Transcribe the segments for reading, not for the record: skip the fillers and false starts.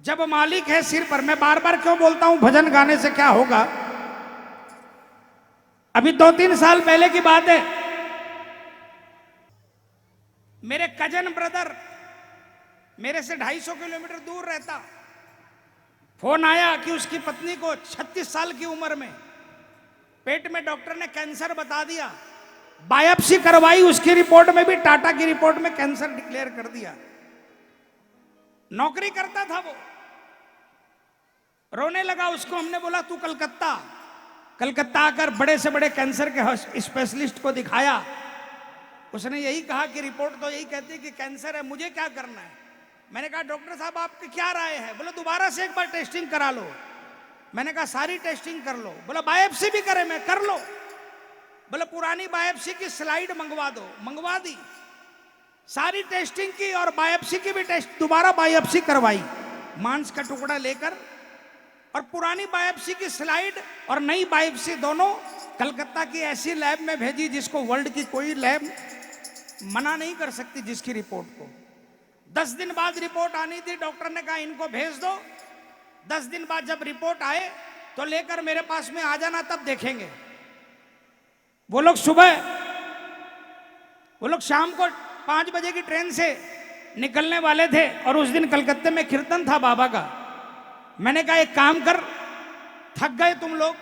जब मालिक है सिर पर। मैं बार बार क्यों बोलता हूं भजन गाने से क्या होगा। अभी 2-3 साल पहले की बात है, मेरे कजन ब्रदर मेरे से 250 किलोमीटर दूर रहता, फोन आया कि उसकी पत्नी को 36 साल की उम्र में पेट में डॉक्टर ने कैंसर बता दिया। बायोप्सी करवाई, उसकी रिपोर्ट में भी टाटा की रिपोर्ट में कैंसर डिक्लेयर कर दिया। नौकरी करता था वो, रोने लगा। उसको हमने बोला तू कलकत्ता आकर बड़े से बड़े कैंसर के स्पेशलिस्ट को दिखाया। उसने यही कहा कि रिपोर्ट तो यही कहती है कि कैंसर है, मुझे क्या करना है। मैंने कहा डॉक्टर साहब आपकी क्या राय है। बोले दोबारा से एक बार टेस्टिंग करा लो। मैंने कहा सारी टेस्टिंग कर लो। बोला बायोप्सी भी करे, मैं कर लो। बोले पुरानी बायोप्सी की स्लाइड मंगवा दो। मंगवा दी, सारी टेस्टिंग की और बायोप्सी की भी टेस्ट, दोबारा बायोप्सी करवाई मांस का टुकड़ा लेकर, और पुरानी बायोप्सी की स्लाइड और नई बायोप्सी दोनों कलकत्ता की ऐसी लैब में भेजी जिसको वर्ल्ड की कोई लैब मना नहीं कर सकती, जिसकी रिपोर्ट को 10 दिन बाद रिपोर्ट आनी थी। डॉक्टर ने कहा इनको भेज दो। 10 दिन बाद जब रिपोर्ट आए तो लेकर मेरे पास में आ जाना, तब देखेंगे। वो लोग शाम को 5 बजे की ट्रेन से निकलने वाले थे और उस दिन कलकत्ते में कीर्तन था बाबा का। मैंने कहा एक काम कर, थक गए तुम लोग,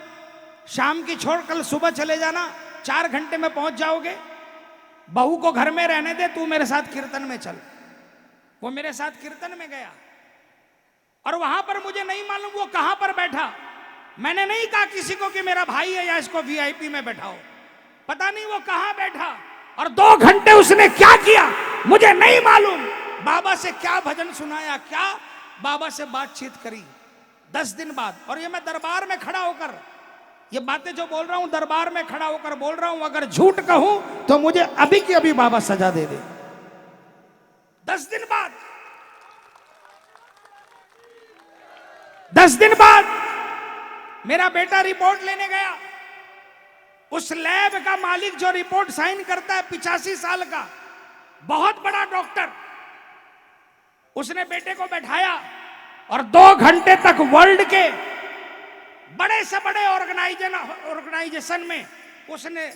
शाम की छोड़ कल सुबह चले जाना, 4 घंटे में पहुंच जाओगे। बहू को घर में रहने दे, तू मेरे साथ कीर्तन में चल। वो मेरे साथ कीर्तन में गया और वहां पर मुझे नहीं मालूम वो कहां पर बैठा। मैंने नहीं कहा किसी को कि मेरा भाई है या इसको वीआईपी में बैठाओ, पता नहीं वो कहां बैठा और 2 घंटे उसने क्या किया मुझे नहीं मालूम। बाबा से क्या भजन सुनाया, क्या बाबा से बातचीत करी 10 दिन बाद। और ये मैं दरबार में खड़ा होकर ये बातें जो बोल रहा हूं, दरबार में खड़ा होकर बोल रहा हूं। अगर झूठ कहूं तो मुझे अभी की अभी बाबा सजा दे दे। 10 दिन बाद 10 दिन बाद मेरा बेटा रिपोर्ट लेने गया। उस लैब का मालिक जो रिपोर्ट साइन करता है, 85 साल का बहुत बड़ा डॉक्टर, उसने बेटे को बैठाया और 2 घंटे तक वर्ल्ड के बड़े से बड़े ऑर्गेनाइजेशन में उसने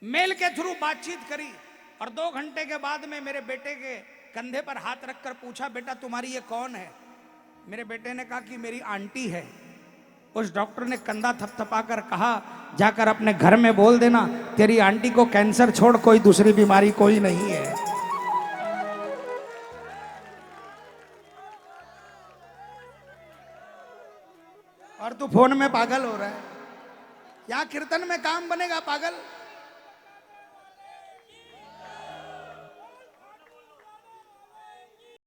मेल के थ्रू बातचीत करी। और 2 घंटे के बाद में मेरे बेटे के कंधे पर हाथ रखकर पूछा, बेटा तुम्हारी ये कौन है। मेरे बेटे ने कहा कि मेरी आंटी है। उस डॉक्टर ने कंधा थपथपाकर कहा, जाकर अपने घर में बोल देना तेरी आंटी को कैंसर छोड़ कोई दूसरी बीमारी कोई नहीं है। और तू फोन में पागल हो रहा है। क्या कीर्तन में काम बनेगा पागल।